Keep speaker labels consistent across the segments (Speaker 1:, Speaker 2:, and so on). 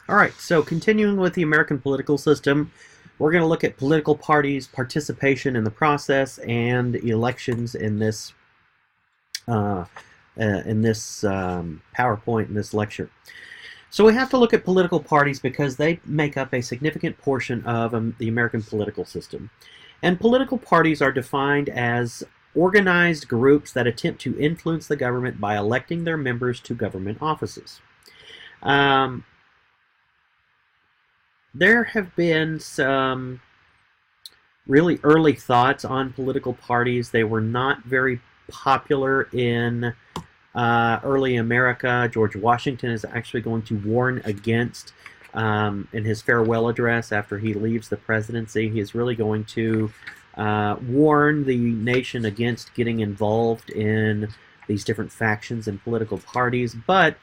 Speaker 1: All right, so continuing with the American political system, we're going to look at political parties' participation in the process and elections uh, in this PowerPoint in this lecture. So we have to look at political parties because they make up a significant portion of the American political system. And political parties are defined as organized groups that attempt to influence the government by electing their members to government offices. Um, there have been some really early thoughts on political parties. They were not very popular in early America. George Washington is actually going to warn against, in his farewell address after he leaves the presidency, he is really going to warn the nation against getting involved in these different factions and political parties. But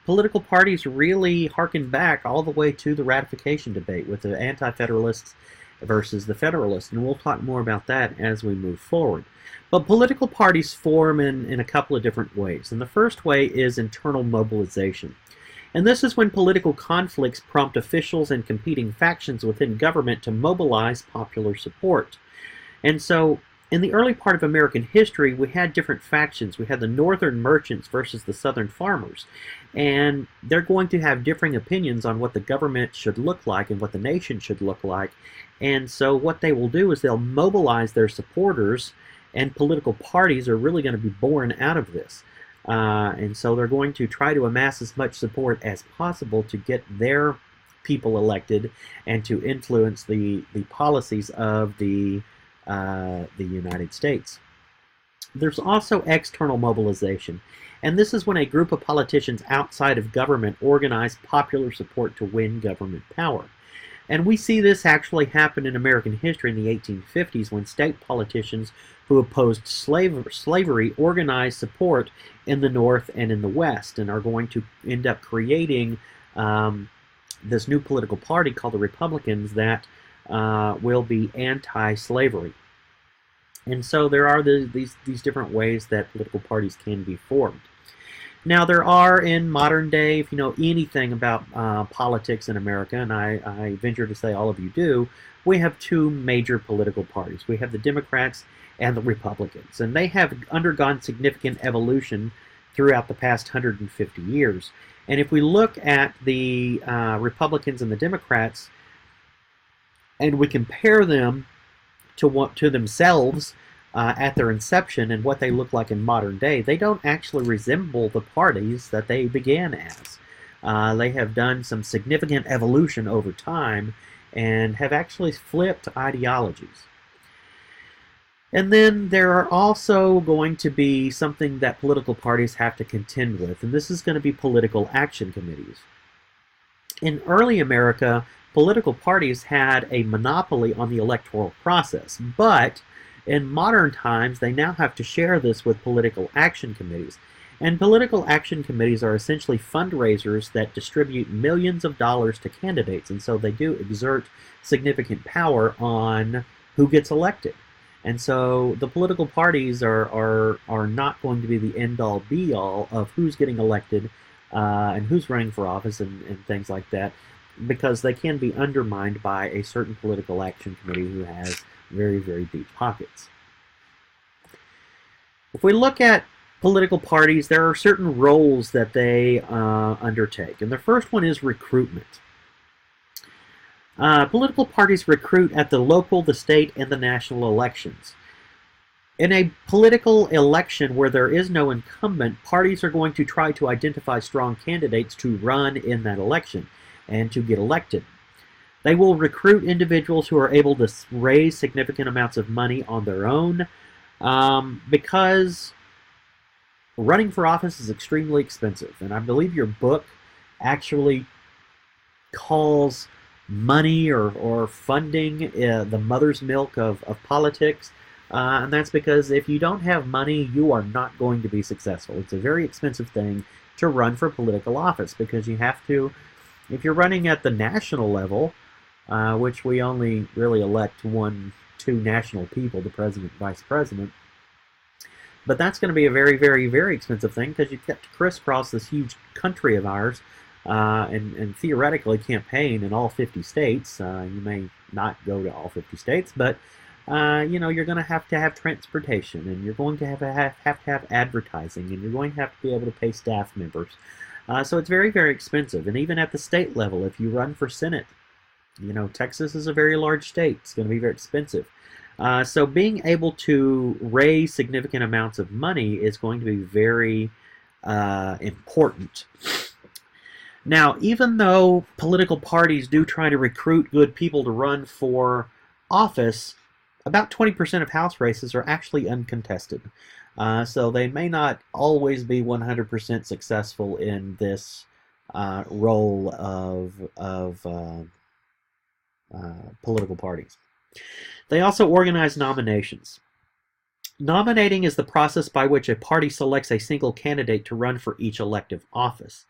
Speaker 1: political parties really harken back all the way to the ratification debate with the Anti-Federalists versus the Federalists, and we'll talk more about that as we move forward. But political parties form in a couple of different ways, and the first way is internal mobilization. And this is when political conflicts prompt officials and competing factions within government to mobilize popular support. And so in the early part of American history, we had different factions. We had the northern merchants versus the southern farmers. And they're going to have differing opinions on what the government should look like and what the nation should look like. And so what they will do is they'll mobilize their supporters, and political parties are really going to be born out of this. And so they're going to try to amass as much support as possible to get their people elected and to influence the policies of the United States. There's also external mobilization, and this is when a group of politicians outside of government organize popular support to win government power. And we see this actually happen in American history in the 1850s when state politicians who opposed slavery organized support in the North and in the West and are going to end up creating this new political party called the Republicans that will be anti-slavery. And so there are these different ways that political parties can be formed. Now there are in modern day, if you know anything about politics in America, and I venture to say all of you do, we have two major political parties. We have the Democrats and the Republicans, and they have undergone significant evolution throughout the past 150 years. And if we look at the Republicans and the Democrats, and we compare them to themselves at their inception and what they look like in modern day, they don't actually resemble the parties that they began as. They have done some significant evolution over time and have actually flipped ideologies. And then there are also going to be something that political parties have to contend with, and this is going to be political action committees. In early America, political parties had a monopoly on the electoral process, but in modern times they now have to share this with political action committees. And political action committees are essentially fundraisers that distribute millions of dollars to candidates, and so they do exert significant power on who gets elected. And so the political parties are not going to be the end-all be-all of who's getting elected and who's running for office and things like that, because they can be undermined by a certain political action committee who has very, very deep pockets. If we look at political parties, there are certain roles that they undertake, and the first one is recruitment. Political parties recruit at the local, the state, and the national elections. In a political election where there is no incumbent, parties are going to try to identify strong candidates to run in that election and to get elected. They will recruit individuals who are able to raise significant amounts of money on their own because running for office is extremely expensive. And I believe your book actually calls money or funding the mother's milk of politics. And that's because if you don't have money, you are not going to be successful. It's a very expensive thing to run for political office because you have to, if you're running at the national level, which we only really elect two national people, the president and vice president, but that's going to be a very, very, very expensive thing because you have to crisscross this huge country of ours and theoretically campaign in all 50 states. You may not go to all 50 states, but you're going to have transportation, and you're going to have advertising, and you're going to have to be able to pay staff members. So it's very, very expensive. And even at the state level, if you run for Senate, Texas is a very large state. It's going to be very expensive. So being able to raise significant amounts of money is going to be very important. Now, even though political parties do try to recruit good people to run for office, about 20% of House races are actually uncontested. So they may not always be 100% successful in this role of political parties. They also organize nominations. Nominating is the process by which a party selects a single candidate to run for each elective office.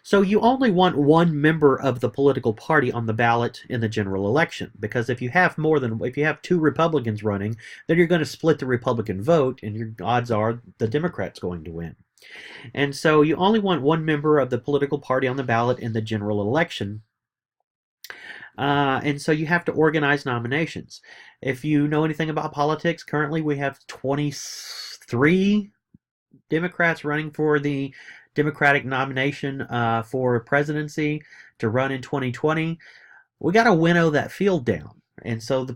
Speaker 1: So you only want one member of the political party on the ballot in the general election, because if you have two Republicans running, then you're going to split the Republican vote, and your odds are the Democrat's going to win. And so you only want one member of the political party on the ballot in the general election. And so you have to organize nominations. If you know anything about politics, currently we have 23 Democrats running for the Democratic nomination for presidency to run in 2020. We got to winnow that field down. And so the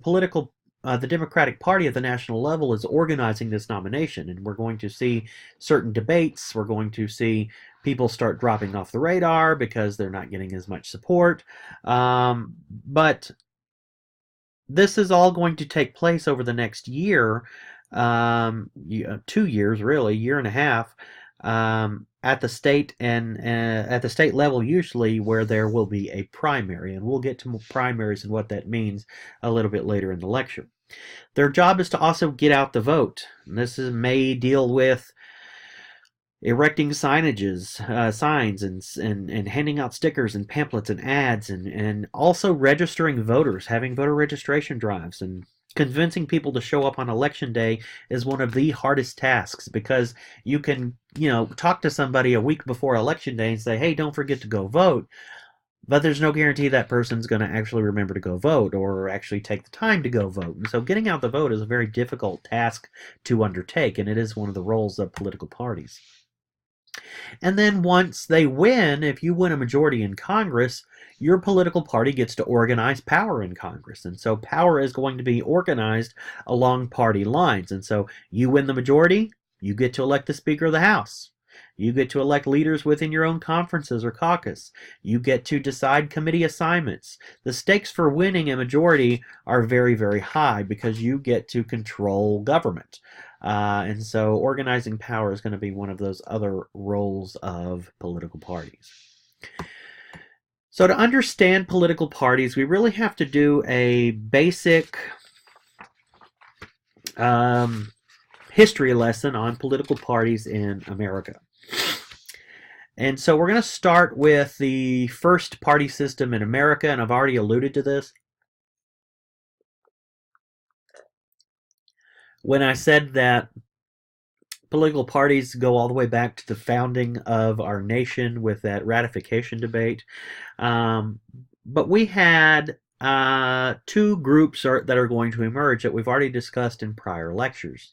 Speaker 1: Democratic Party at the national level is organizing this nomination, and we're going to see certain debates. We're going to see people start dropping off the radar because they're not getting as much support. But this is all going to take place over the next year, 2 years really, year and a half, at the state and at the state level usually, where there will be a primary, and we'll get to primaries and what that means a little bit later in the lecture. Their job is to also get out the vote. And this may deal with erecting signs and handing out stickers and pamphlets and ads, and also registering voters, having voter registration drives, and convincing people to show up on election day is one of the hardest tasks, because you can, talk to somebody a week before election day and say, hey, don't forget to go vote. But there's no guarantee that person's going to actually remember to go vote or actually take the time to go vote. And so getting out the vote is a very difficult task to undertake, and it is one of the roles of political parties. And then once they win, if you win a majority in Congress, your political party gets to organize power in Congress. And so power is going to be organized along party lines. And so you win the majority, you get to elect the Speaker of the House. You get to elect leaders within your own conferences or caucus. You get to decide committee assignments. The stakes for winning a majority are very, very high, because you get to control government. And so organizing power is going to be one of those other roles of political parties. So to understand political parties, we really have to do a basic history lesson on political parties in America. And so we're going to start with the first party system in America, and I've already alluded to this when I said that political parties go all the way back to the founding of our nation with that ratification debate. But we had two groups that are going to emerge that we've already discussed in prior lectures: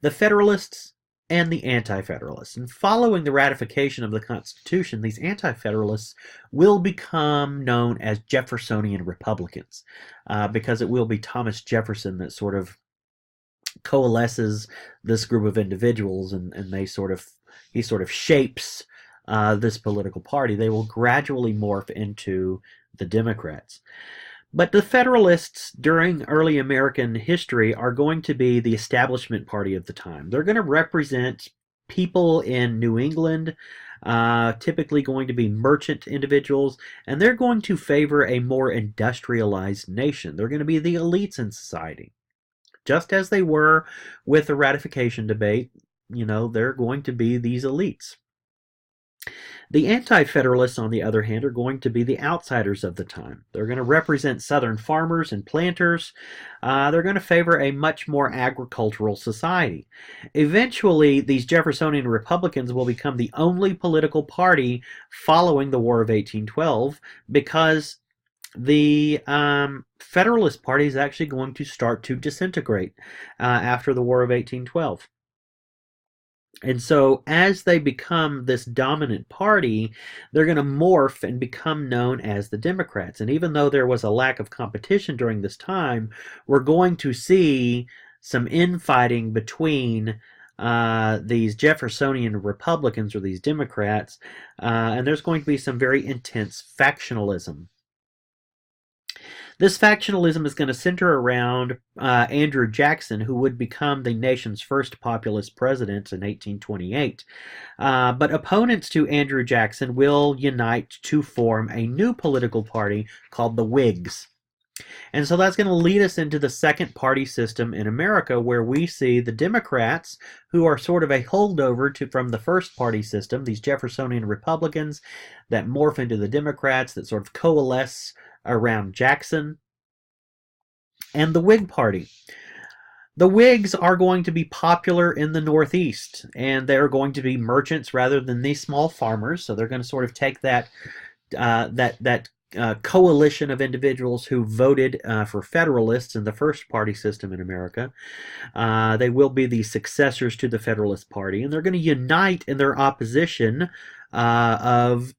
Speaker 1: the Federalists and the Anti-Federalists. And following the ratification of the Constitution, these Anti-Federalists will become known as Jeffersonian Republicans, because it will be Thomas Jefferson that sort of coalesces this group of individuals, and he sort of shapes this political party. They will gradually morph into the Democrats. But the Federalists during early American history are going to be the establishment party of the time. They're going to represent people in New England, typically going to be merchant individuals, and they're going to favor a more industrialized nation. They're going to be the elites in society. Just as they were with the ratification debate, they're going to be these elites. The Anti-Federalists, on the other hand, are going to be the outsiders of the time. They're going to represent Southern farmers and planters. They're going to favor a much more agricultural society. Eventually, these Jeffersonian Republicans will become the only political party following the War of 1812 because the Federalist Party is actually going to start to disintegrate after the War of 1812. And so, as they become this dominant party, they're going to morph and become known as the Democrats. And even though there was a lack of competition during this time, we're going to see some infighting between these Jeffersonian Republicans or these Democrats, and there's going to be some very intense factionalism. This factionalism is going to center around Andrew Jackson, who would become the nation's first populist president in 1828. But opponents to Andrew Jackson will unite to form a new political party called the Whigs. And so that's going to lead us into the second party system in America, where we see the Democrats, who are sort of a holdover from the first party system, these Jeffersonian Republicans that morph into the Democrats that sort of coalesce around Jackson, and the Whig Party. The Whigs are going to be popular in the Northeast, and they're going to be merchants rather than these small farmers. So they're going to sort of take that coalition of individuals who voted for Federalists in the first party system in America. They will be the successors to the Federalist Party, and they're going to unite in their opposition of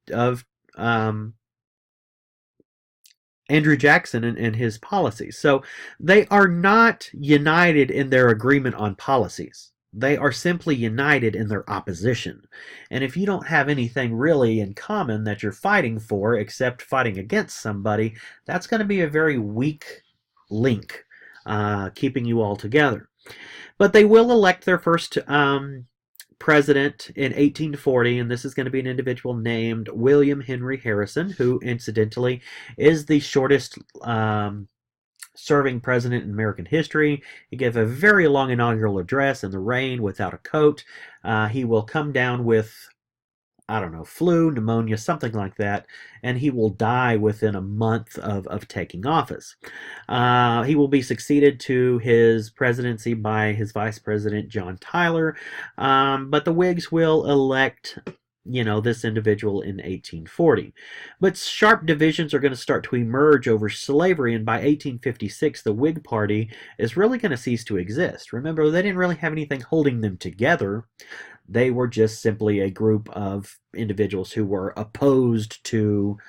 Speaker 1: Andrew Jackson and his policies. So they are not united in their agreement on policies. They are simply united in their opposition. And if you don't have anything really in common that you're fighting for except fighting against somebody, that's going to be a very weak link keeping you all together. But they will elect their first president in 1840, and this is going to be an individual named William Henry Harrison, who incidentally is the shortest serving president in American history. He gave a very long inaugural address in the rain without a coat. He will come down with, I don't know, flu, pneumonia, something like that, and he will die within a month of taking office. He will be succeeded to his presidency by his vice president, John Tyler, but the Whigs will elect this individual in 1840. But sharp divisions are going to start to emerge over slavery, and by 1856, the Whig Party is really going to cease to exist. Remember, they didn't really have anything holding them together. They were just simply a group of individuals who were opposed to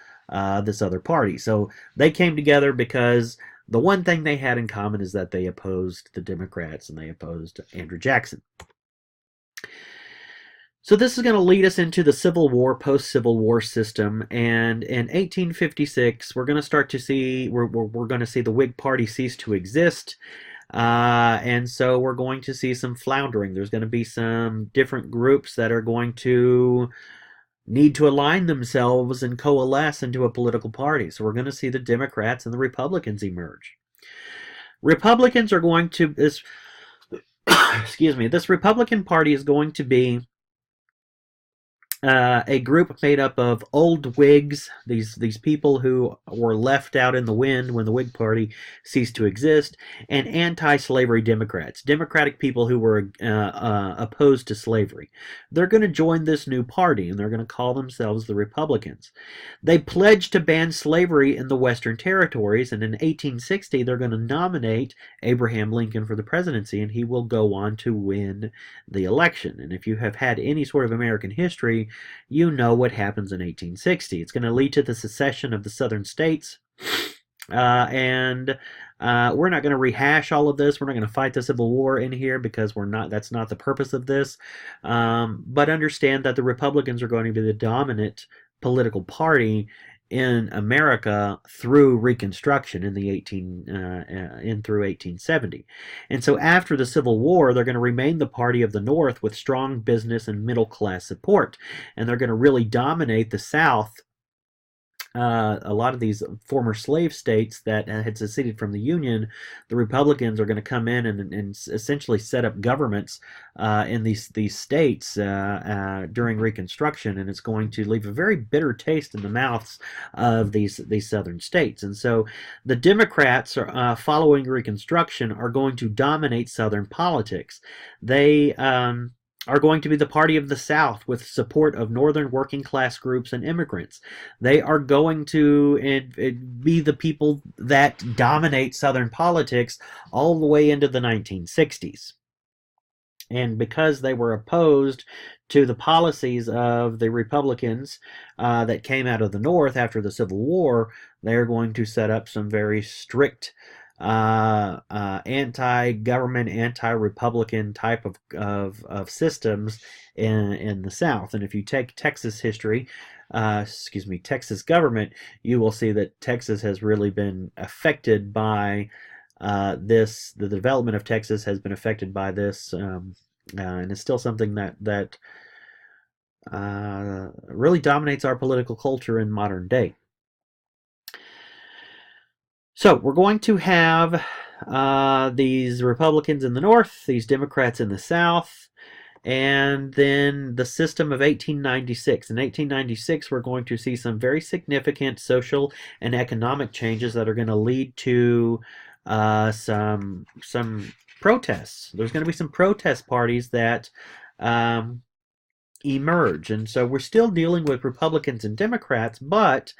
Speaker 1: this other party. So they came together because the one thing they had in common is that they opposed the Democrats and they opposed Andrew Jackson. So this is going to lead us into the Civil War, post-Civil War system, and in 1856 we're going to start to see we're going to see the Whig Party cease to exist, and so we're going to see some floundering. There's going to be some different groups that are going to need to align themselves and coalesce into a political party. So we're going to see the Democrats and the Republicans emerge. Republicans are going to this Republican Party is going to be a group made up of old Whigs, these people who were left out in the wind when the Whig Party ceased to exist, and anti-slavery Democrats, Democratic people who were opposed to slavery. They're going to join this new party, and they're going to call themselves the Republicans. They pledged to ban slavery in the Western Territories, and in 1860 they're going to nominate Abraham Lincoln for the presidency, and he will go on to win the election. And if you have had any sort of American history, you know what happens in 1860. It's going to lead to the secession of the southern states, and we're not going to rehash all of this. We're not going to fight the Civil War in here because that's not the purpose of this. But understand that the Republicans are going to be the dominant political party in America through Reconstruction in through 1870. And so after the Civil War, they're going to remain the party of the North with strong business and middle class support, and they're going to really dominate the South a lot of these former slave states that had seceded from the Union, the Republicans are going to come in and essentially set up governments in these states during Reconstruction, and it's going to leave a very bitter taste in the mouths of these southern states. And so the Democrats following Reconstruction are going to dominate Southern politics. They are going to be the party of the South with support of northern working class groups and immigrants. They are going to be the people that dominate Southern politics all the way into the 1960s. And because they were opposed to the policies of the Republicans that came out of the North after the Civil War, they're going to set up some very strict anti-government, anti-Republican type of systems in the South. And if you take Texas history, Texas government, you will see that Texas has really been affected by this. The development of Texas has been affected by this, and it's still something that really dominates our political culture in modern day. So we're going to have these Republicans in the North, these Democrats in the South, and then the system of 1896. In 1896, we're going to see some very significant social and economic changes that are going to lead to some protests. There's going to be some protest parties that emerge, and so we're still dealing with Republicans and Democrats, but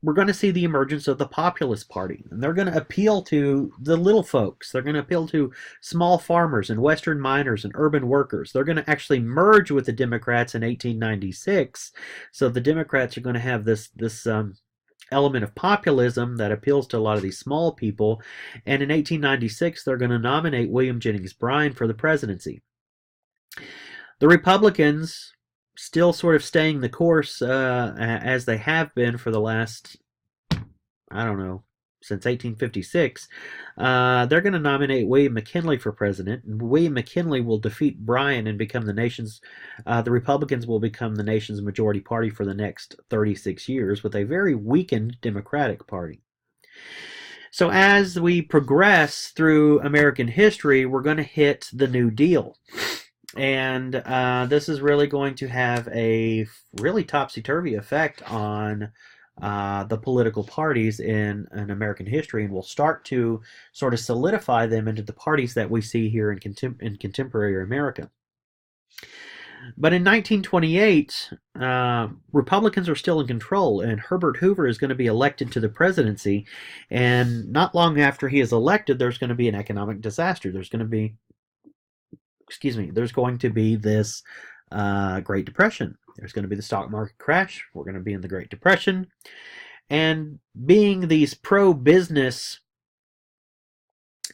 Speaker 1: we're going to see the emergence of the Populist Party. And they're going to appeal to the little folks. They're going to appeal to small farmers and Western miners and urban workers. They're going to actually merge with the Democrats in 1896. So the Democrats are going to have this element of populism that appeals to a lot of these small people. And in 1896, they're going to nominate William Jennings Bryan for the presidency. The Republicans, still sort of staying the course as they have been for the last, I don't know, since 1856, they're going to nominate William McKinley for president, and William McKinley will defeat Bryan and become the Republicans will become the nation's majority party for the next 36 years with a very weakened Democratic Party. So as we progress through American history, we're going to hit the New Deal. And this is really going to have a really topsy-turvy effect on the political parties in American history, and will start to sort of solidify them into the parties that we see here in contemporary America. But in 1928, Republicans are still in control, and Herbert Hoover is going to be elected to the presidency. And not long after he is elected, there's going to be an economic disaster. There's going to be this Great Depression. There's going to be the stock market crash. We're going to be in the Great Depression. And being these pro-business,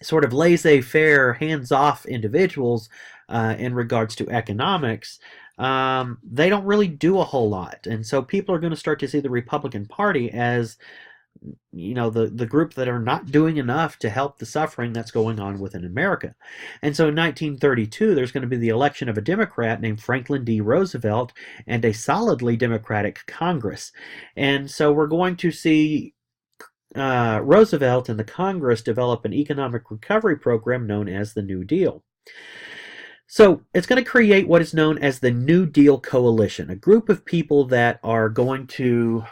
Speaker 1: sort of laissez-faire, hands-off individuals in regards to economics, they don't really do a whole lot. And so people are going to start to see the Republican Party as, you know, the group that are not doing enough to help the suffering that's going on within America. And so in 1932, there's going to be the election of a Democrat named Franklin D. Roosevelt and a solidly Democratic Congress. And so we're going to see Roosevelt and the Congress develop an economic recovery program known as the New Deal. So it's going to create what is known as the New Deal Coalition, a group of people that are going to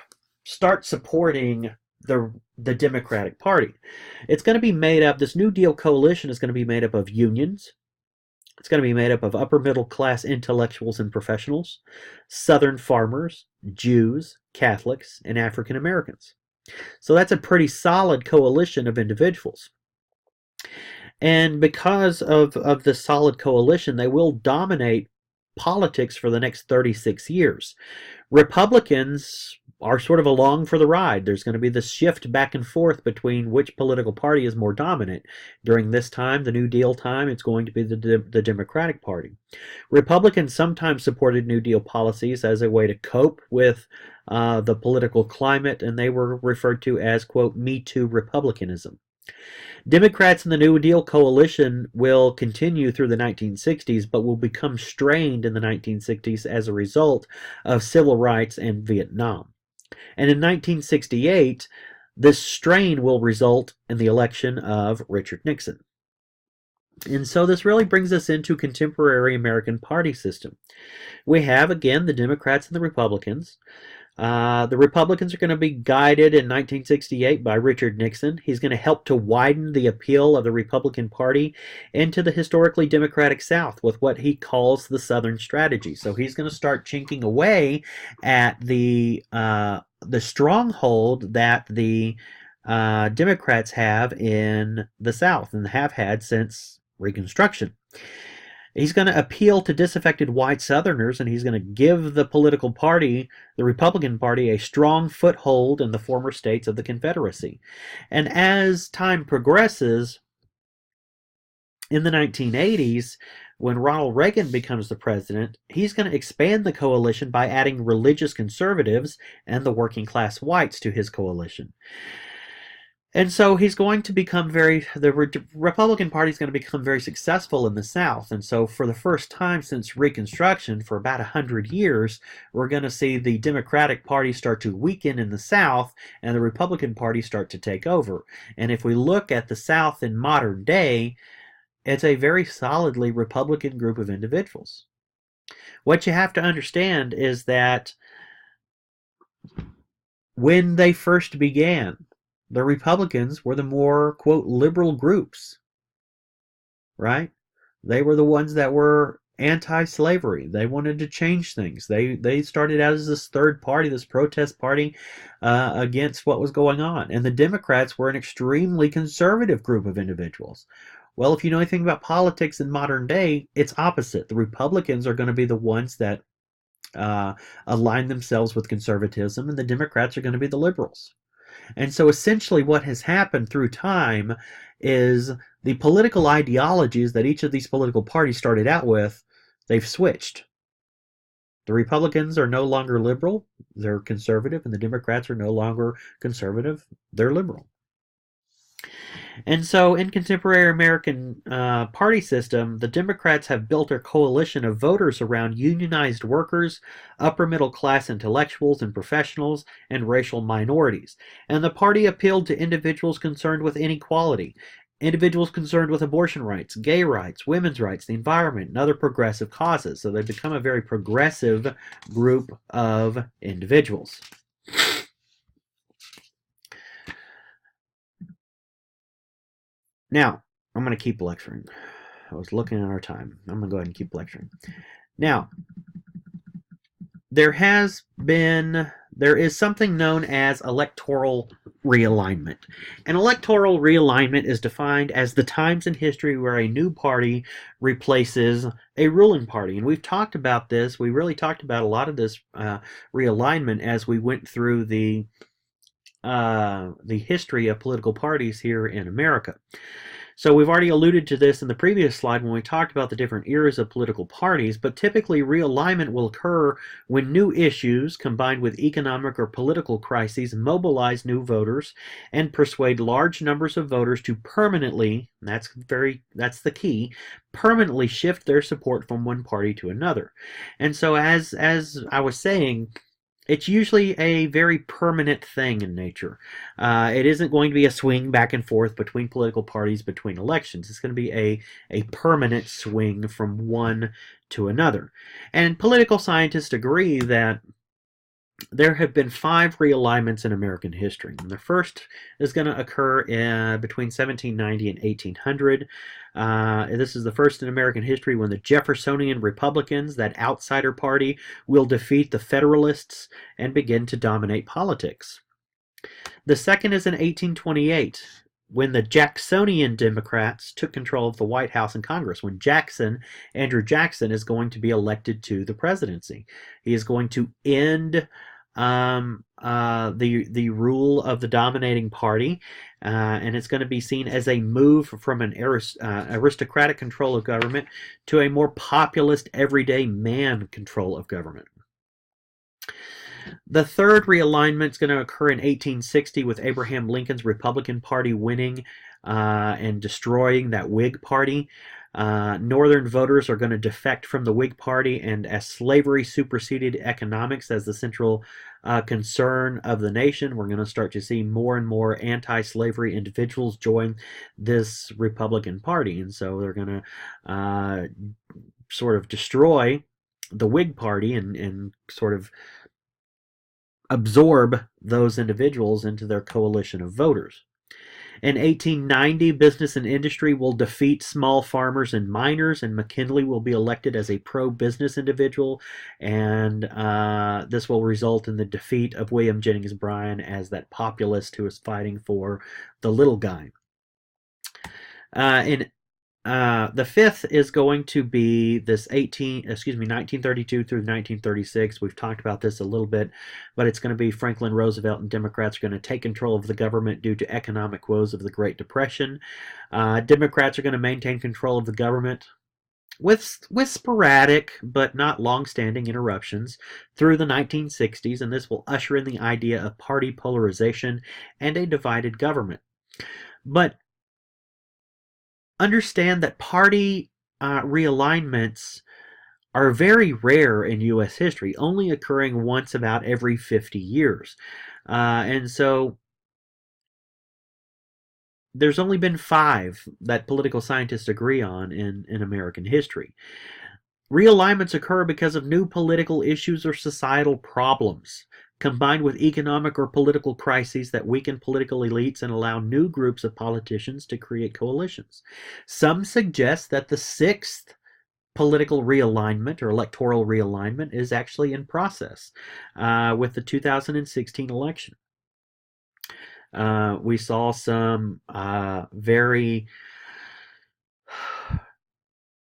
Speaker 1: start supporting the Democratic Party. It's going to be made up, this New Deal coalition is going to be made up of unions. It's going to be made up of upper middle class intellectuals and professionals, Southern farmers, Jews, Catholics, and African Americans. So that's a pretty solid coalition of individuals. And because of this solid coalition, they will dominate politics for the next 36 years. Republicans are sort of along for the ride. There's going to be this shift back and forth between which political party is more dominant. During this time, the New Deal time, it's going to be the Democratic Party. Republicans sometimes supported New Deal policies as a way to cope with the political climate, and they were referred to as, quote, Me Too Republicanism. Democrats in the New Deal coalition will continue through the 1960s, but will become strained in the 1960s as a result of civil rights and Vietnam. And in 1968, this strain will result in the election of Richard Nixon. And so this really brings us into contemporary American party system. We have, again, the Democrats and the Republicans. The Republicans are going to be guided in 1968 by Richard Nixon. He's going to help to widen the appeal of the Republican Party into the historically Democratic South with what he calls the Southern strategy. So he's going to start chinking away at the stronghold that the Democrats have in the South and have had since Reconstruction. He's going to appeal to disaffected white Southerners, and he's going to give the political party, the Republican Party, a strong foothold in the former states of the Confederacy. And as time progresses, in the 1980s, when Ronald Reagan becomes the president, he's going to expand the coalition by adding religious conservatives and the working class whites to his coalition. And so he's going to become the Republican Party is going to become very successful in the South. And so for the first time since Reconstruction, for about 100 years, we're going to see the Democratic Party start to weaken in the South and the Republican Party start to take over. And if we look at the South in modern day, it's a very solidly Republican group of individuals. What you have to understand is that when they first began, the Republicans were the more, quote, liberal groups, right? They were the ones that were anti-slavery. They wanted to change things. They started out as this third party, this protest party against what was going on. And the Democrats were an extremely conservative group of individuals. Well, if you know anything about politics in modern day, it's opposite. The Republicans are going to be the ones that align themselves with conservatism, and the Democrats are going to be the liberals. And so essentially what has happened through time is the political ideologies that each of these political parties started out with, they've switched. The Republicans are no longer liberal, they're conservative, and the Democrats are no longer conservative, they're liberal. And so in contemporary American party system, the Democrats have built a coalition of voters around unionized workers, upper middle class intellectuals and professionals, and racial minorities. And the party appealed to individuals concerned with inequality, individuals concerned with abortion rights, gay rights, women's rights, the environment, and other progressive causes. So they've become a very progressive group of individuals. Now, I'm going to keep lecturing. I was looking at our time. I'm going to go ahead and keep lecturing. Now, there is something known as electoral realignment. And electoral realignment is defined as the times in history where a new party replaces a ruling party. And we've talked about this. We really talked about a lot of this realignment as we went through the history of political parties here in America. So we've already alluded to this in the previous slide when we talked about the different eras of political parties, but typically realignment will occur when new issues combined with economic or political crises mobilize new voters and persuade large numbers of voters to permanently, that's the key, permanently shift their support from one party to another. And so as I was saying, it's usually a very permanent thing in nature. It isn't going to be a swing back and forth between political parties between elections. It's going to be a permanent swing from one to another. And political scientists agree that there have been 5 realignments in American history. And the first is going to occur between 1790 and 1800. This is the first in American history when the Jeffersonian Republicans, that outsider party, will defeat the Federalists and begin to dominate politics. The second is in 1828, when the Jacksonian Democrats took control of the White House and Congress, when Andrew Jackson, is going to be elected to the presidency. He is going to end the rule of the dominating party, and it's going to be seen as a move from an aristocratic control of government to a more populist, everyday man control of government. The third realignment is going to occur in 1860 with Abraham Lincoln's Republican Party winning and destroying that Whig Party. Northern voters are going to defect from the Whig Party, and as slavery superseded economics as the central concern of the nation, we're going to start to see more and more anti-slavery individuals join this Republican Party, and so they're going to sort of destroy the Whig Party and sort of absorb those individuals into their coalition of voters. In 1890, business and industry will defeat small farmers and miners, and McKinley will be elected as a pro-business individual, and this will result in the defeat of William Jennings Bryan as that populist who is fighting for the little guy. The fifth is going to be this 1932 through 1936. We've talked about this a little bit, but it's going to be Franklin Roosevelt and Democrats are going to take control of the government due to economic woes of the Great Depression. Democrats are going to maintain control of the government with sporadic but not long-standing interruptions through the 1960s, and this will usher in the idea of party polarization and a divided government. But understand that party realignments are very rare in U.S. history, only occurring once about every 50 years. And so there's only been 5 that political scientists agree on in American history. Realignments occur because of new political issues or societal problems, combined with economic or political crises that weaken political elites and allow new groups of politicians to create coalitions. Some suggest that the 6th political realignment or electoral realignment is actually in process with the 2016 election. We saw some very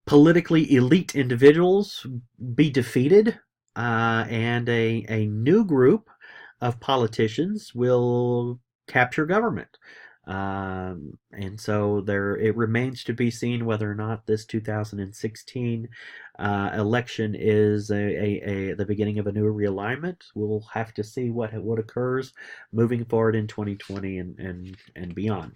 Speaker 1: politically elite individuals be defeated, and a new group of politicians will capture government. And so it remains to be seen whether or not this 2016 election is the beginning of a new realignment. We'll have to see what occurs moving forward in 2020 and beyond.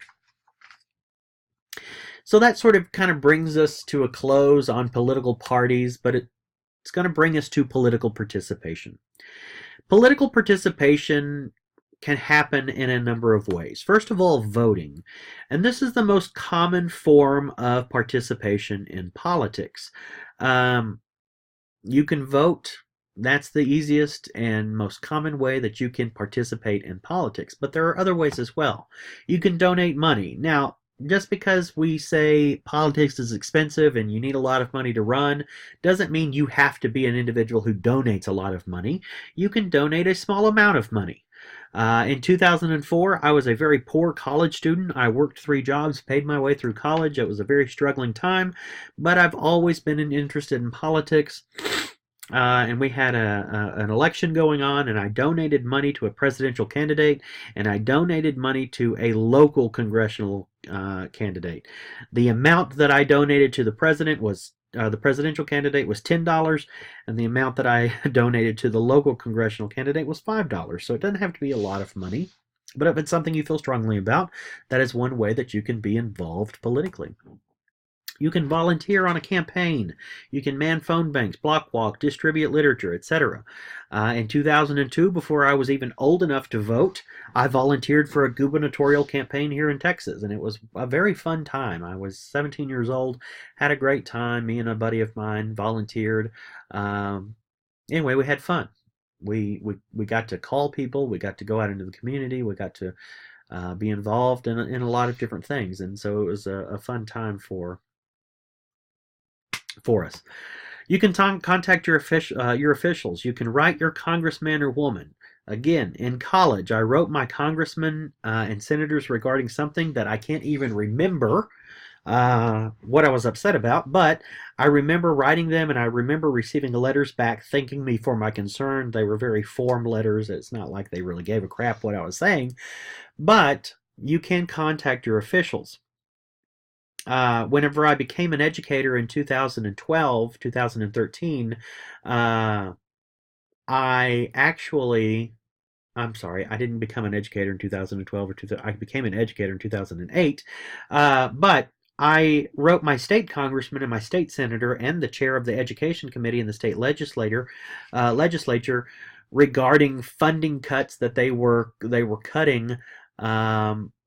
Speaker 1: So that sort of kind of brings us to a close on political parties, but it's going to bring us to political participation. Political participation can happen in a number of ways. First of all, voting. And this is the most common form of participation in politics. You can vote. That's the easiest and most common way that you can participate in politics. But there are other ways as well. You can donate money. Now, just because we say politics is expensive and you need a lot of money to run doesn't mean you have to be an individual who donates a lot of money. You can donate a small amount of money. In 2004, I was a very poor college student. I worked 3 jobs, paid my way through college. It was a very struggling time, but I've always been interested in politics. And we had an election going on, and I donated money to a presidential candidate, and I donated money to a local congressional candidate. The amount that I donated to the presidential candidate was $10, and the amount that I donated to the local congressional candidate was $5. So it doesn't have to be a lot of money, but if it's something you feel strongly about, that is one way that you can be involved politically. You can volunteer on a campaign. You can man phone banks, block walk, distribute literature, etc. In 2002, before I was even old enough to vote, I volunteered for a gubernatorial campaign here in Texas, and it was a very fun time. I was 17 years old, had a great time. Me and a buddy of mine volunteered. Anyway, we had fun. We got to call people. We got to go out into the community. We got to be involved in a lot of different things, and so it was a fun time for us. You can contact your officials. You can write your congressman or woman. Again, in college, I wrote my congressmen and senators regarding something that I can't even remember what I was upset about, but I remember writing them, and I remember receiving letters back thanking me for my concern. They were very form letters. It's not like they really gave a crap what I was saying, but you can contact your officials. Whenever I became an educator in 2012, 2013, I actually I'm sorry, I didn't become an educator in 2012 or 2000. I became an educator in 2008. But I wrote my state congressman and my state senator and the chair of the education committee in the state legislature regarding funding cuts that they were cutting.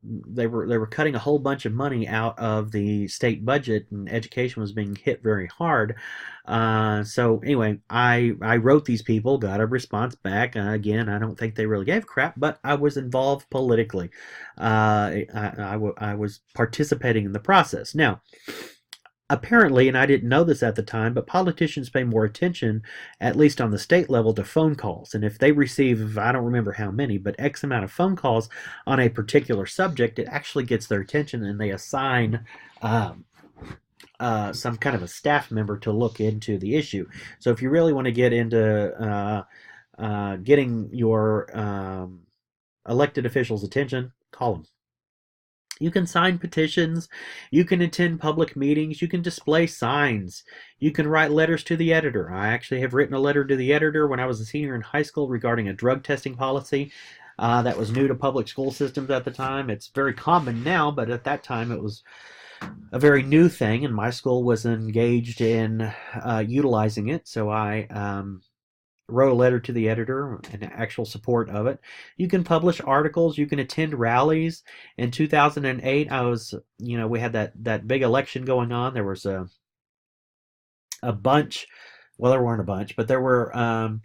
Speaker 1: They were cutting a whole bunch of money out of the state budget, and education was being hit very hard. So anyway, I wrote these people, got a response back. Again, I don't think they really gave a crap, but I was involved politically. I was participating in the process. Now, apparently, and I didn't know this at the time, but politicians pay more attention, at least on the state level, to phone calls. And if they receive, I don't remember how many, but X amount of phone calls on a particular subject, it actually gets their attention, and they assign some kind of a staff member to look into the issue. So if you really want to get into getting your elected officials' attention, call them. You can sign petitions, you can attend public meetings, you can display signs, you can write letters to the editor. I actually have written a letter to the editor when I was a senior in high school regarding a drug testing policy that was new to public school systems at the time. It's very common now, but at that time it was a very new thing, and my school was engaged in utilizing it, so I wrote a letter to the editor in actual support of it. You can publish articles, you can attend rallies. In 2008, we had that big election going on. There was a bunch, well, there weren't a bunch, but there were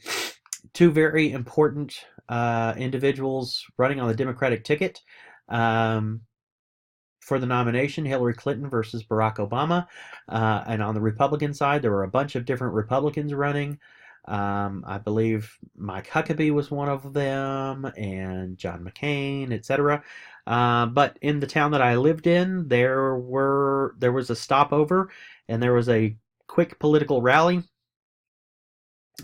Speaker 1: two very important individuals running on the Democratic ticket for the nomination, Hillary Clinton versus Barack Obama. And on the Republican side, there were a bunch of different Republicans running. I believe Mike Huckabee was one of them, and John McCain, etc. But in the town that I lived in, there was a stopover, and there was a quick political rally.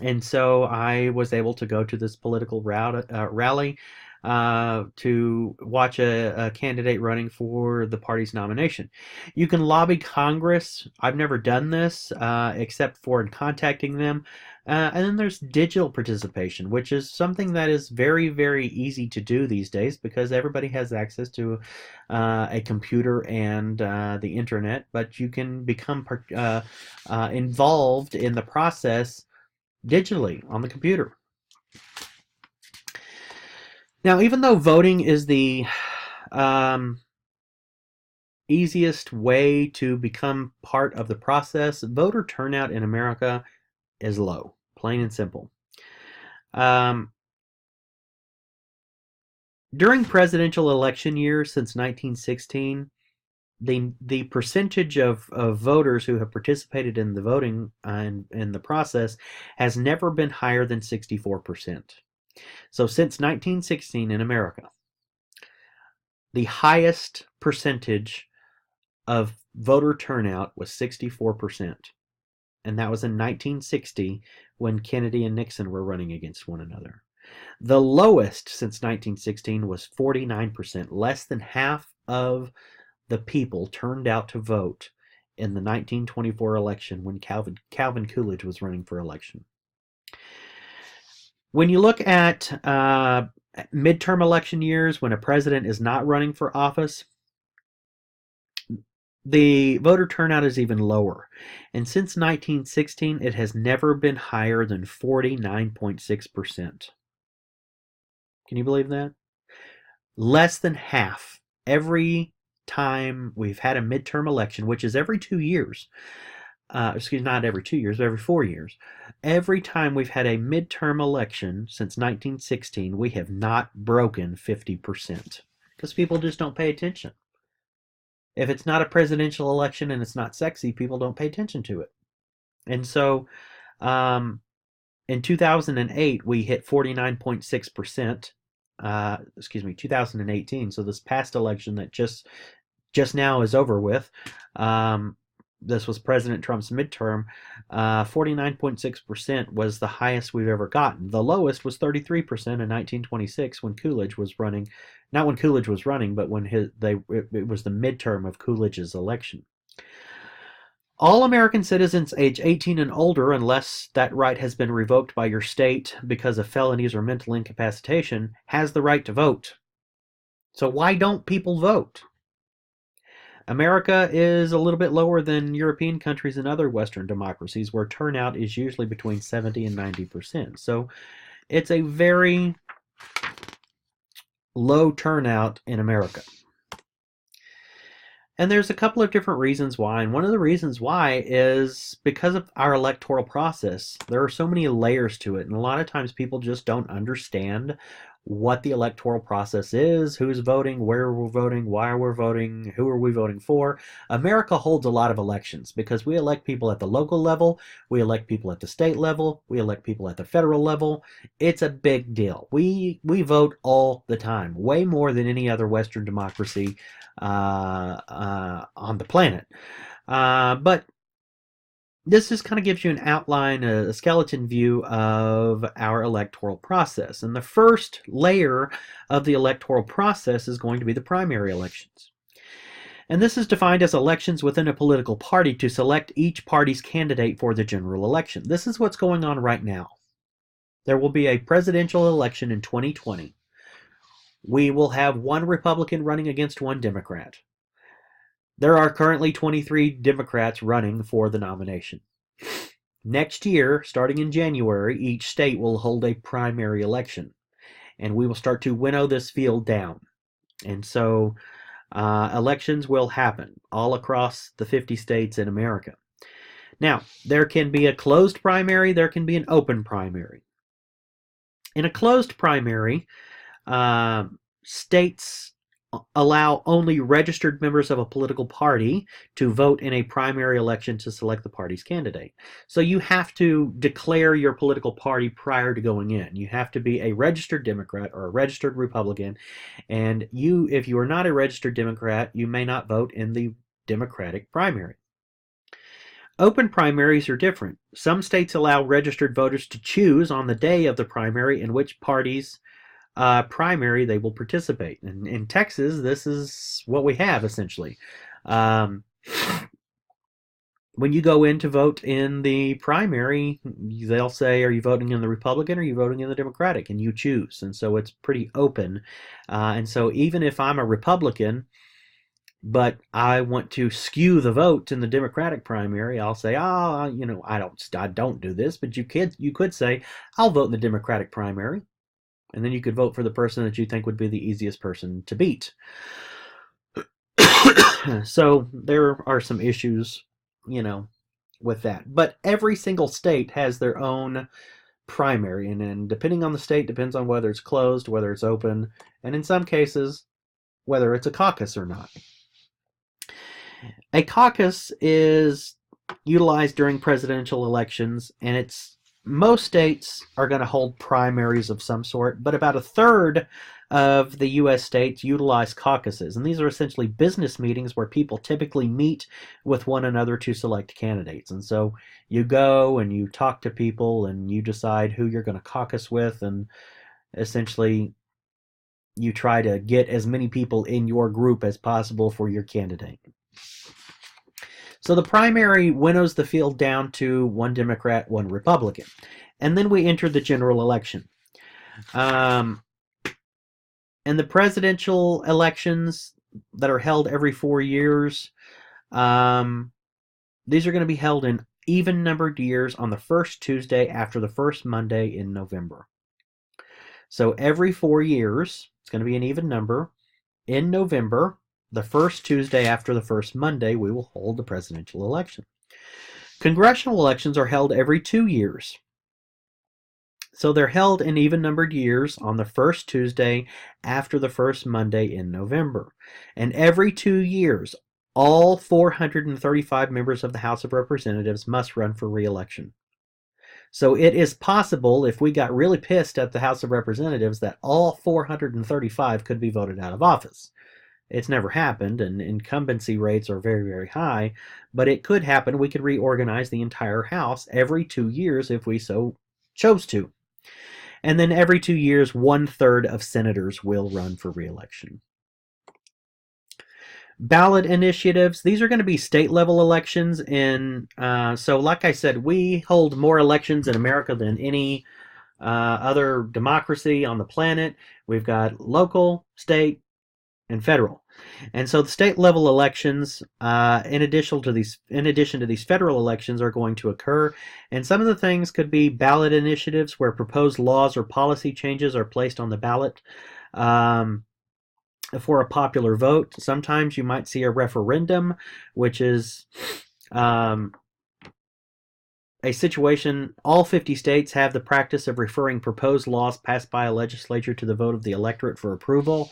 Speaker 1: And so I was able to go to this political rally to watch a candidate running for the party's nomination. You can lobby Congress. I've never done this except for in contacting them. And then there's digital participation, which is something that is very, very easy to do these days because everybody has access to a computer and the internet, but you can become involved in the process digitally on the computer. Now, even though voting is the easiest way to become part of the process, voter turnout in America is low, plain and simple. During presidential election years since 1916, the percentage of voters who have participated in the voting and in the process has never been higher than 64%. So since 1916 in America, the highest percentage of voter turnout was 64%. And that was in 1960 when Kennedy and Nixon were running against one another. The lowest since 1916 was 49%. Less than half of the people turned out to vote in the 1924 election when Calvin Coolidge was running for election. When you look at midterm election years when a president is not running for office, the voter turnout is even lower. And since 1916, it has never been higher than 49.6%. Can you believe that? Less than half every time we've had a midterm election, which is every 2 years. Not every 2 years, but every 4 years. Every time we've had a midterm election since 1916, we have not broken 50% because people just don't pay attention. If it's not a presidential election and it's not sexy, people don't pay attention to it. And so in 2008, we hit 49.6%. 2018. So this past election that just now is over with. This was President Trump's midterm. 49.6% was the highest we've ever gotten. The lowest was 33% in 1926 when Coolidge was running. Not when Coolidge was running, but when it was the midterm of Coolidge's election. All American citizens age 18 and older, unless that right has been revoked by your state because of felonies or mental incapacitation, has the right to vote. So why don't people vote? America is a little bit lower than European countries and other Western democracies, where turnout is usually between 70 and 90%. So it's a very low turnout in America. And there's a couple of different reasons why, and one of the reasons why is because of our electoral process. There are so many layers to it, and a lot of times people just don't understand what the electoral process is, who's voting, where we're voting, why we're voting, who are we voting for. America holds a lot of elections because we elect people at the local level, we elect people at the state level, we elect people at the federal level. It's a big deal. We vote all the time, way more than any other Western democracy on the planet. But this just kind of gives you an outline, a skeleton view of our electoral process. And the first layer of the electoral process is going to be the primary elections. And this is defined as elections within a political party to select each party's candidate for the general election. This is what's going on right now. There will be a presidential election in 2020. We will have one Republican running against one Democrat. There are currently 23 Democrats running for the nomination. Next year, starting in January, each state will hold a primary election, and we will start to winnow this field down. And so elections will happen all across the 50 states in America. Now, there can be a closed primary, there can be an open primary. In a closed primary, states allow only registered members of a political party to vote in a primary election to select the party's candidate. So you have to declare your political party prior to going in. You have to be a registered Democrat or a registered Republican, and if you are not a registered Democrat, you may not vote in the Democratic primary. Open primaries are different. Some states allow registered voters to choose on the day of the primary in which party's primary they will participate. And in Texas, this is what we have essentially. When you go in to vote in the primary, they'll say, are you voting in the Republican or are you voting in the Democratic? And you choose. And so it's pretty open. And so even if I'm a Republican, but I want to skew the vote in the Democratic primary, I'll say, I don't do this, but you could say, I'll vote in the Democratic primary. And then you could vote for the person that you think would be the easiest person to beat. So there are some issues, with that. But every single state has their own primary. And then depending on the state, depends on whether it's closed, whether it's open, and in some cases, whether it's a caucus or not. A caucus is utilized during presidential elections, and most states are going to hold primaries of some sort, but about a third of the U.S. states utilize caucuses. And these are essentially business meetings where people typically meet with one another to select candidates. And so you go and you talk to people and you decide who you're going to caucus with, and essentially you try to get as many people in your group as possible for your candidate. So the primary winnows the field down to one Democrat, one Republican. And then we enter the general election. And the presidential elections that are held every 4 years, these are going to be held in even-numbered years on the first Tuesday after the first Monday in November. So every 4 years, it's going to be an even number. In November, the first Tuesday after the first Monday, we will hold the presidential election. Congressional elections are held every 2 years. So they're held in even-numbered years on the first Tuesday after the first Monday in November. And every 2 years, all 435 members of the House of Representatives must run for re-election. So it is possible, if we got really pissed at the House of Representatives, that all 435 could be voted out of office. It's never happened, and incumbency rates are very, very high, but it could happen. We could reorganize the entire House every 2 years if we so chose to. And then every 2 years, 1/3 of senators will run for re-election. Ballot initiatives. These are going to be state level elections. So, like I said, we hold more elections in America than any other democracy on the planet. We've got local, state, and federal. And so the state level elections, in addition to these federal elections, are going to occur. And some of the things could be ballot initiatives where proposed laws or policy changes are placed on the ballot. Um, for a popular vote. Sometimes you might see a referendum, which is um, a situation. All 50 states have the practice of referring proposed laws passed by a legislature to the vote of the electorate for approval.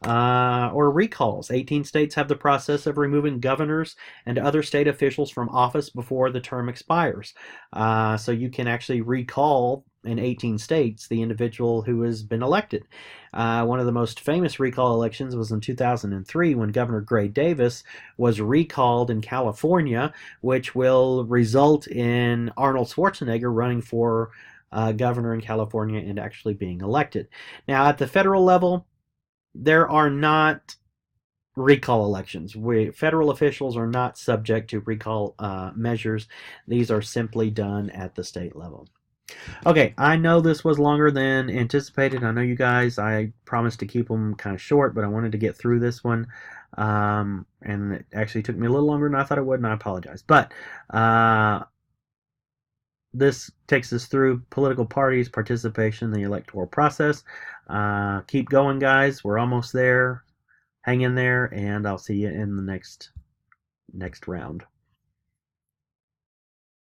Speaker 1: Or recalls. 18 states have the process of removing governors and other state officials from office before the term expires. So you can actually recall in 18 states the individual who has been elected. One of the most famous recall elections was in 2003 when Governor Gray Davis was recalled in California, which will result in Arnold Schwarzenegger running for governor in California and actually being elected. Now, at the federal level, there are not recall elections. Federal officials are not subject to recall measures. These are simply done at the state level. Okay, I know this was longer than anticipated. I know you guys, I promised to keep them kind of short, but I wanted to get through this one. And it actually took me a little longer than I thought it would, and I apologize. But this takes us through political parties' participation in the electoral process. Keep going, guys. We're almost there. Hang in there, and I'll see you in the next round.